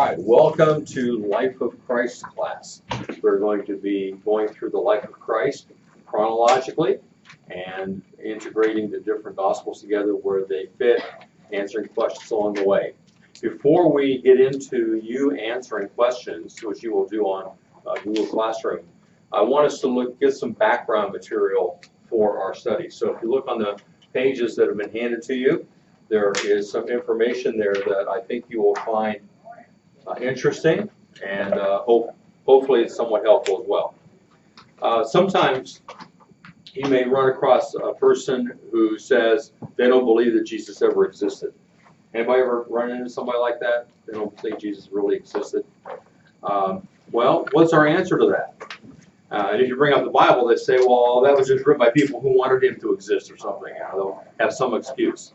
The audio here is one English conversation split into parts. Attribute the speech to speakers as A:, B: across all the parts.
A: right, welcome to Life of Christ class. We're going to be going through the life of Christ chronologically and integrating the different gospels together where they fit, answering questions along the way. Before we get into you answering questions, which you will do on Google Classroom, I want us to get some background material for our study. So if you look on the pages that have been handed to you, there is some information there that I think you will find interesting, and hopefully it's somewhat helpful as well. Sometimes you may run across a person who says they don't believe that Jesus ever existed. Anybody ever run into somebody like that? They don't think Jesus really existed. Well, what's our answer to that? And if you bring up the Bible, they say, well, that was just written by people who wanted him to exist or something. They'll have some excuse.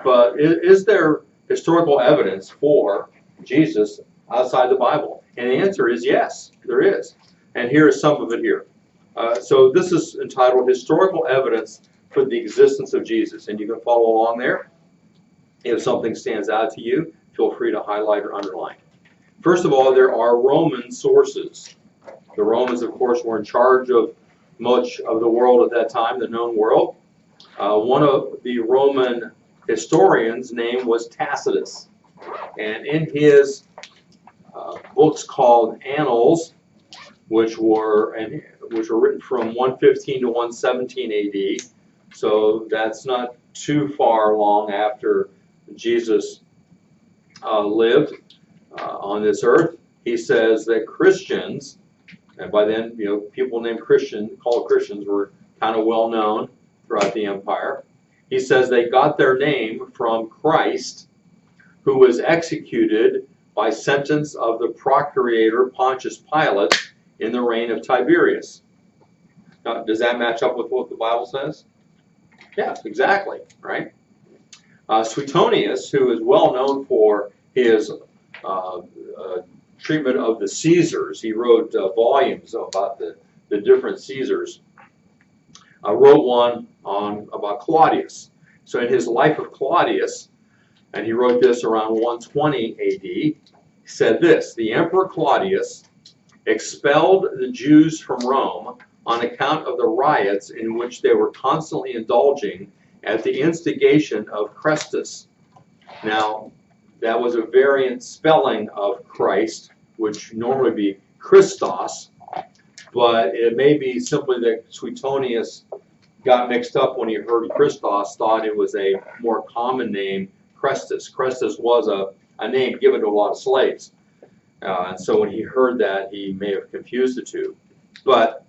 A: But is there historical evidence for Jesus outside the Bible? And the answer is yes, there is. And here is some of it here. So this is entitled Historical Evidence for the Existence of Jesus. And you can follow along there. If something stands out to you, feel free to highlight or underline. First of all, there are Roman sources. The Romans, of course, were in charge of much of the world at that time, the known world. One of the Roman historians' name was Tacitus. And in his books called Annals, which were written from 115 to 117 AD, so that's not too far long after Jesus lived on this earth. He says that Christians, and by then, people named called Christians, were kind of well known throughout the empire. He says they got their name from Christ, who was executed by sentence of the procurator Pontius Pilate in the reign of Tiberius. Now, does that match up with what the Bible says? Yes, exactly, right? Suetonius, who is well known for his treatment of the Caesars, he wrote volumes about the different Caesars, wrote one about Claudius. So in his Life of Claudius, and he wrote this around 120 AD, he said this: the Emperor Claudius expelled the Jews from Rome on account of the riots in which they were constantly indulging at the instigation of Chrestus. Now, that was a variant spelling of Christ, which normally be Christos, but it may be simply that Suetonius got mixed up when he heard Christos, thought it was a more common name, Chrestus. Chrestus was a name given to a lot of slaves. And so when he heard that, he may have confused the two. But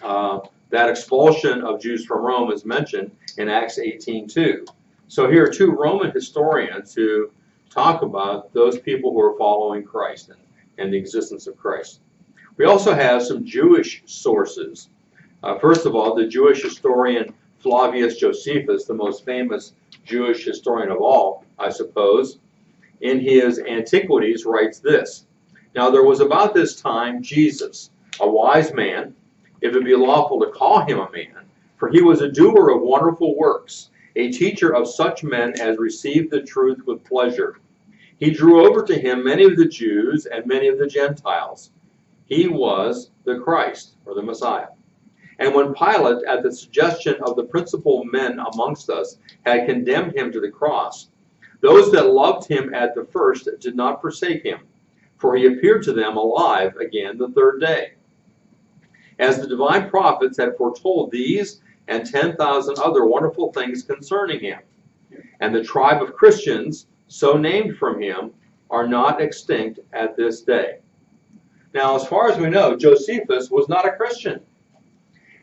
A: that expulsion of Jews from Rome is mentioned in Acts 18:2. So here are two Roman historians who talk about those people who are following Christ and the existence of Christ. We also have some Jewish sources. First of all, the Jewish historian Flavius Josephus, the most famous Jewish historian of all, I suppose, in his Antiquities writes this: now there was about this time Jesus, a wise man, if it be lawful to call him a man, for he was a doer of wonderful works, a teacher of such men as received the truth with pleasure. He drew over to him many of the Jews and many of the Gentiles. He was the Christ, or the Messiah. And when Pilate, at the suggestion of the principal men amongst us, had condemned him to the cross, those that loved him at the first did not forsake him, for he appeared to them alive again the third day, as the divine prophets had foretold these and 10,000 other wonderful things concerning him. And the tribe of Christians, so named from him, are not extinct at this day. Now, as far as we know, Josephus was not a Christian.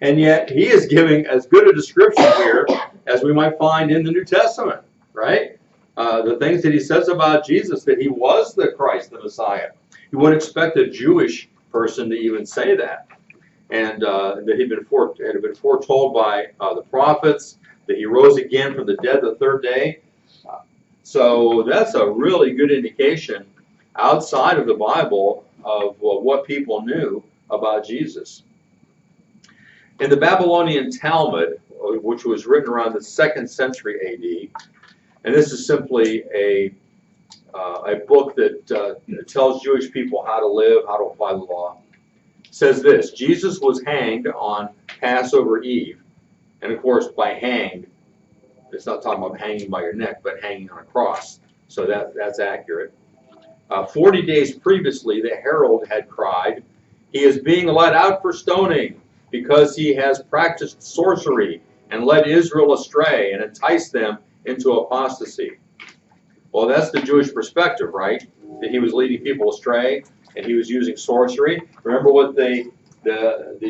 A: And yet, he is giving as good a description here as we might find in the New Testament, right? The things that he says about Jesus, that he was the Christ, the Messiah. You wouldn't expect a Jewish person to even say that. And that had been foretold by the prophets, that he rose again from the dead the third day. So that's a really good indication outside of the Bible of what people knew about Jesus. In the Babylonian Talmud, which was written around the 2nd century AD, and this is simply a a book that tells Jewish people how to live, how to apply the law, says this: Jesus was hanged on Passover Eve. And of course, by hanged, it's not talking about hanging by your neck, but hanging on a cross. So that's accurate. 40 days previously, the herald had cried, "He is being let out for stoning because he has practiced sorcery and led Israel astray and enticed them into apostasy." Well, that's the Jewish perspective, right? That he was leading people astray and he was using sorcery. Remember what the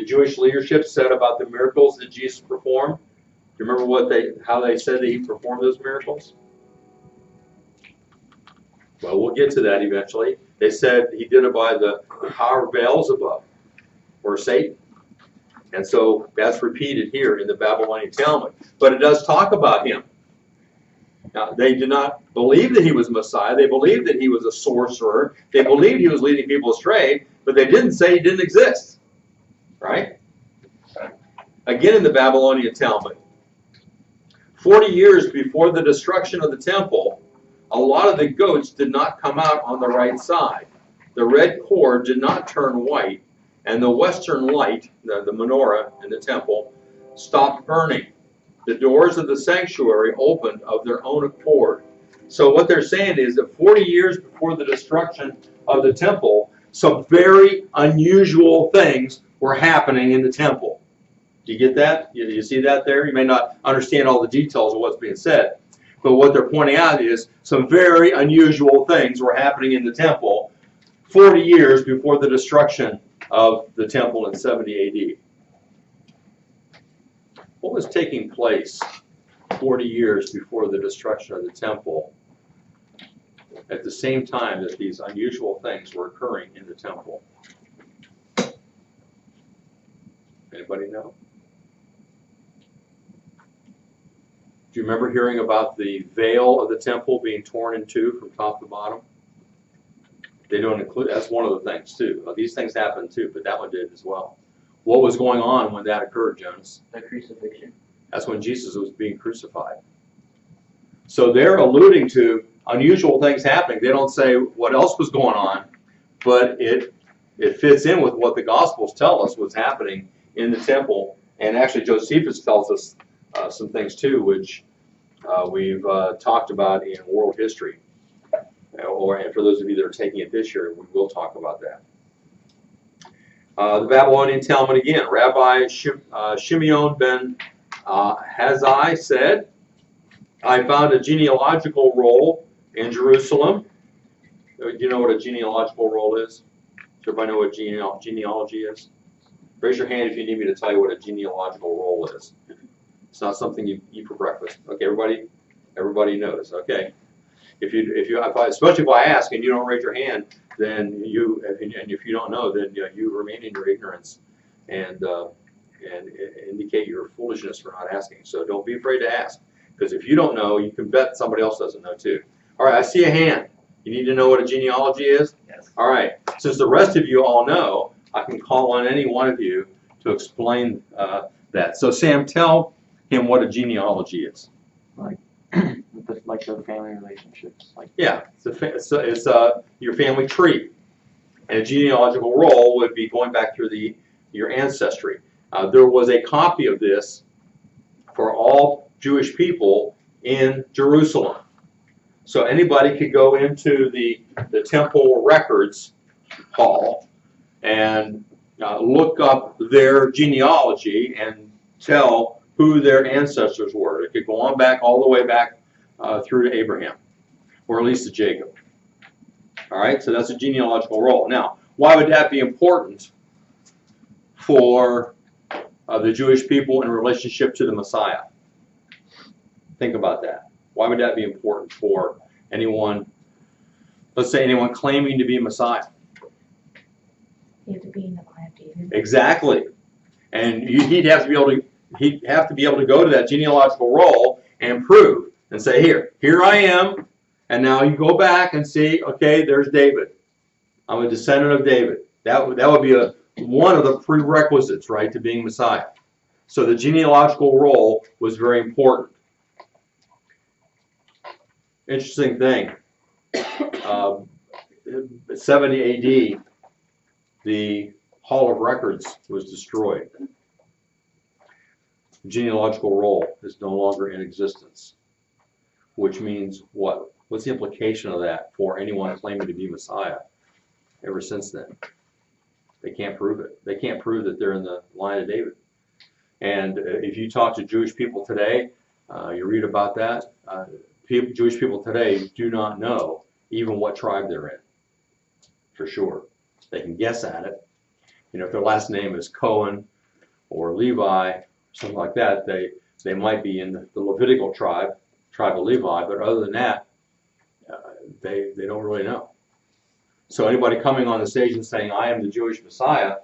A: Jewish leadership said about the miracles that Jesus performed? Do you remember how they said that he performed those miracles? Well, we'll get to that eventually. They said he did it by the power of Beelzebub, or Satan. And so that's repeated here in the Babylonian Talmud. But it does talk about him. Now, they did not believe that he was Messiah. They believed that he was a sorcerer. They believed he was leading people astray, but they didn't say he didn't exist. Right? Again in the Babylonian Talmud. 40 years before the destruction of the temple, a lot of the goats did not come out on the right side. The red cord did not turn white, and the western light, the menorah in the temple, stopped burning. The doors of the sanctuary opened of their own accord. So what they're saying is that 40 years before the destruction of the temple, some very unusual things were happening in the temple. Do you get that? You see that there? You may not understand all the details of what's being said, but what they're pointing out is some very unusual things were happening in the temple 40 years before the destruction of the temple in 70 AD. What was taking place 40 years before the destruction of the temple at the same time that these unusual things were occurring in the temple? Anybody know? Do you remember hearing about the veil of the temple being torn in two from top to bottom? They don't include, that's one of the things too. Well, these things happened too, but that one did as well. What was going on when that occurred, Jonas?
B: The crucifixion.
A: That's when Jesus was being crucified. So they're alluding to unusual things happening. They don't say what else was going on, but it fits in with what the Gospels tell us was happening in the temple. And actually Josephus tells us some things too, which we've talked about in world history. And for those of you that are taking it this year, we will talk about that. The Babylonian Talmud again. Rabbi Shimeon ben Hazai said, "I found a genealogical roll in Jerusalem." Do you know what a genealogical roll is? Does everybody know what genealogy is? Raise your hand if you need me to tell you what a genealogical roll is. It's not something you eat for breakfast. Okay, everybody knows. Okay. Especially if I ask and you don't raise your hand, then and if you don't know, then you remain in your ignorance and indicate your foolishness for not asking. So don't be afraid to ask, because if you don't know, you can bet somebody else doesn't know too. All right, I see a hand. You need to know what a genealogy is?
B: Yes.
A: All right. Since the rest of you all know, I can call on any one of you to explain that. So Sam, tell him what a genealogy is.
B: Like the family relationships.
A: Yeah, it's your family tree. And a genealogical roll would be going back through your ancestry. There was a copy of this for all Jewish people in Jerusalem. So anybody could go into the temple records hall and look up their genealogy and tell who their ancestors were. It could go on back all the way back through to Abraham, or at least to Jacob. All right, so that's a genealogical roll. Now, why would that be important for the Jewish people in relationship to the Messiah? Think about that. Why would that be important for anyone, let's say anyone claiming to be a Messiah?
C: You have to be in the line of David.
A: Exactly. And he'd have to be able to go to that genealogical roll and prove and say, here I am. And now you go back and see, okay, there's David. I'm a descendant of David. That would be one of the prerequisites, right, to being Messiah. So the genealogical roll was very important. Interesting thing. 70 AD, the Hall of Records was destroyed. The genealogical roll is no longer in existence, which means what? What's the implication of that for anyone claiming to be Messiah ever since then? They can't prove it. They can't prove that they're in the line of David. And if you talk to Jewish people today, you read about that, Jewish people today do not know even what tribe they're in, for sure. They can guess at it. You know, if their last name is Cohen or Levi, something like that, they might be in the Levitical tribe of Levi, but other than that, they don't really know. So anybody coming on the stage and saying, I am the Jewish Messiah,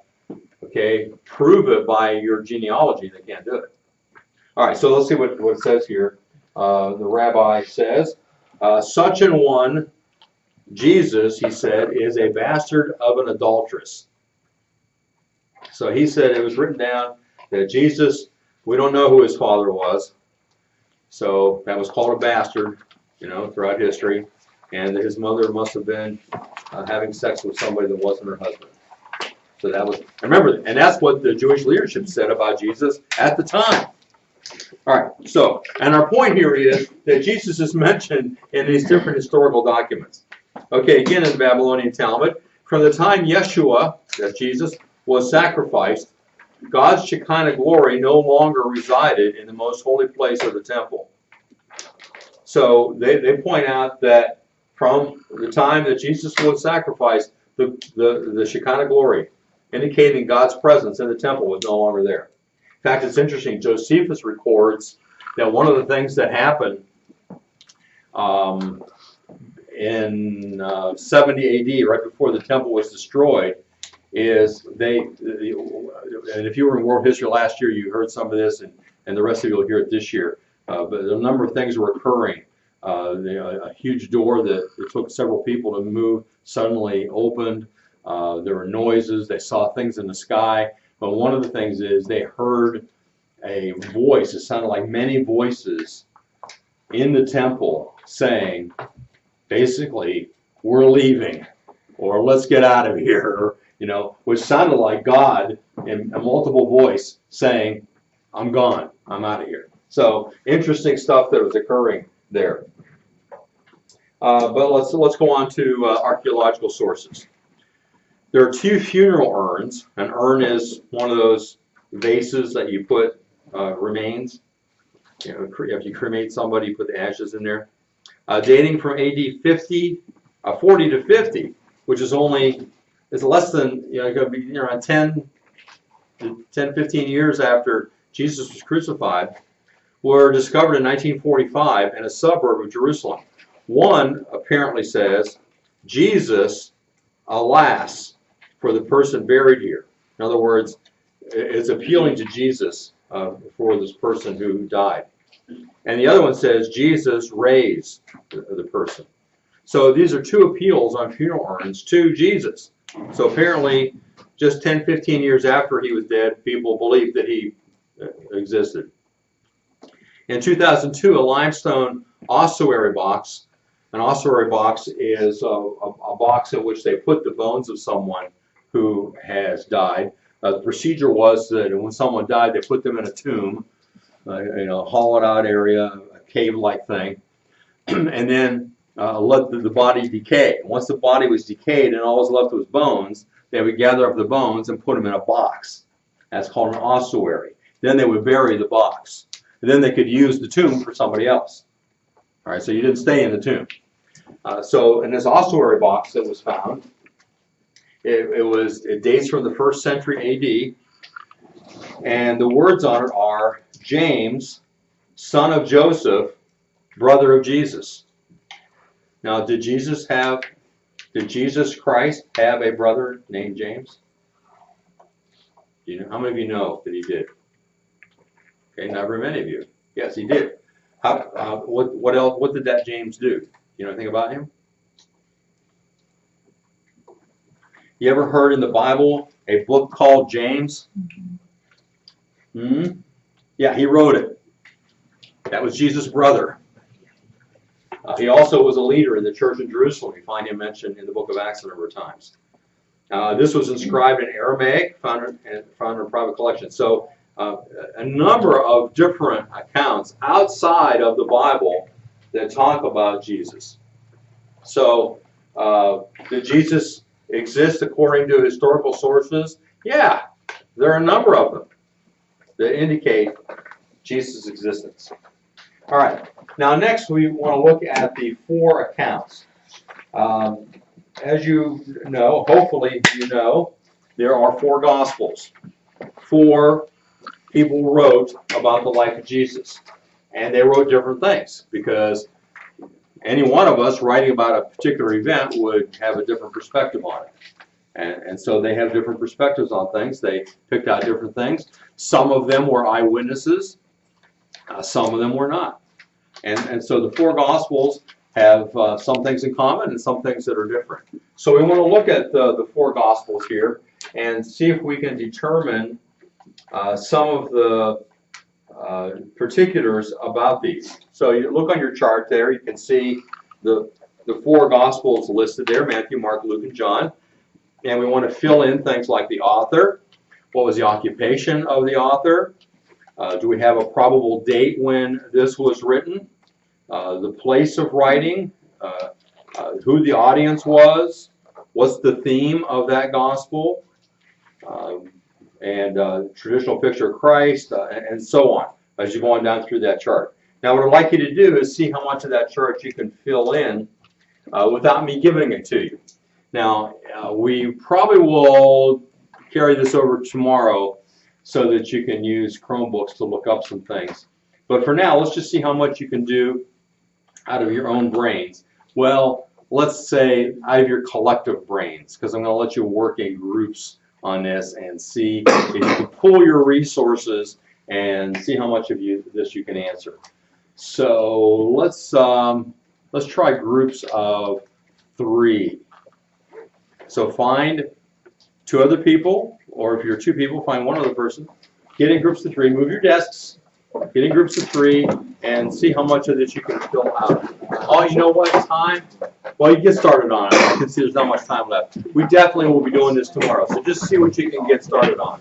A: okay, prove it by your genealogy, they can't do it. All right, so let's see what it says here. The rabbi says, such an one, Jesus, he said, is a bastard of an adulteress. So he said it was written down that Jesus, we don't know who his father was, so that was called a bastard, you know, throughout history, and his mother must have been having sex with somebody that wasn't her husband. So that was, remember, and that's what the Jewish leadership said about Jesus at the time. All right, so, and our point here is that Jesus is mentioned in these different historical documents. Okay, again in the Babylonian Talmud, from the time Yeshua, that's Jesus, was sacrificed, God's Shekinah glory no longer resided in the most holy place of the temple. So they point out that from the time that Jesus was sacrificed, the Shekinah glory, indicating God's presence in the temple, was no longer there. In fact, it's interesting, Josephus records that one of the things that happened in 70 AD, right before the temple was destroyed, is and if you were in world history last year, you heard some of this, and the rest of you will hear it this year. But a number of things were occurring. A huge door that it took several people to move suddenly opened. There were noises. They saw things in the sky. But one of the things is they heard a voice. It sounded like many voices in the temple saying, basically, we're leaving, or let's get out of here, you know, which sounded like God in a multiple voice saying, I'm gone, I'm out of here. So interesting stuff that was occurring there. But let's go on to archaeological sources. There are two funeral urns. An urn is one of those vases that you put remains. You know, if you cremate somebody, you put the ashes in there. Dating from AD 40 to 50, which is less than, you know, going to be around 10, 15 years after Jesus was crucified, were discovered in 1945 in a suburb of Jerusalem. One apparently says, Jesus, alas, for the person buried here. In other words, it's appealing to Jesus for this person who died. And the other one says, Jesus raised the person. So these are two appeals on funeral urns to Jesus. So apparently, just 10, 15 years after he was dead, people believed that he existed. In 2002, a limestone ossuary box. An ossuary box is a box in which they put the bones of someone who has died. The procedure was that when someone died, they put them in a tomb, hollowed out area, a cave-like thing, and then let the body decay. Once the body was decayed and all was left was bones, they would gather up the bones and put them in a box. That's called an ossuary. Then they would bury the box. And then they could use the tomb for somebody else. All right, so you didn't stay in the tomb. So in this ossuary box that was found, it dates from the 1st century AD, and the words on it are James, son of Joseph, brother of Jesus. Now, did Jesus Christ have a brother named James? Do you know? How many of you know that he did? Okay, not very many of you. Yes, he did. What else? What did that James do? You know anything about him? You ever heard in the Bible a book called James? Yeah, he wrote it. That was Jesus' brother. He also was a leader in the church in Jerusalem. You find him mentioned in the book of Acts a number of times. This was inscribed in Aramaic, found in a private collection. So a number of different accounts outside of the Bible that talk about Jesus. So did Jesus exist according to historical sources? Yeah, there are a number of them that indicate Jesus' existence. All right, now next we want to look at the 4 accounts. As you know, hopefully you know, there are 4 Gospels. 4 people wrote about the life of Jesus. And they wrote different things because any one of us writing about a particular event would have a different perspective on it. And so they have different perspectives on things. They picked out different things. Some of them were eyewitnesses. Some of them were not. And so the 4 Gospels have some things in common and some things that are different. So we want to look at the 4 Gospels here and see if we can determine some of the particulars about these. So you look on your chart there, you can see the 4 Gospels listed there, Matthew, Mark, Luke, and John. And we want to fill in things like the author. What was the occupation of the author? Do we have a probable date when this was written? The place of writing, who the audience was, what's the theme of that gospel, and traditional picture of Christ, and so on, as you go on down through that chart. Now what I'd like you to do is see how much of that chart you can fill in without me giving it to you. Now, we probably will carry this over tomorrow so that you can use Chromebooks to look up some things. But for now, let's just see how much you can do out of your own brains. Well, let's say out of your collective brains, because I'm going to let you work in groups on this and see if you can pull your resources and see how much of this you can answer. So let's try groups of 3. So find 2 other people, or if you're 2 people, find 1 other person. Get in groups of 3. Move your desks. Get in groups of 3 and see how much of this you can fill out. Oh, you know what? Time? Well, you get started on it. I can see there's not much time left. We definitely will be doing this tomorrow. So just see what you can get started on.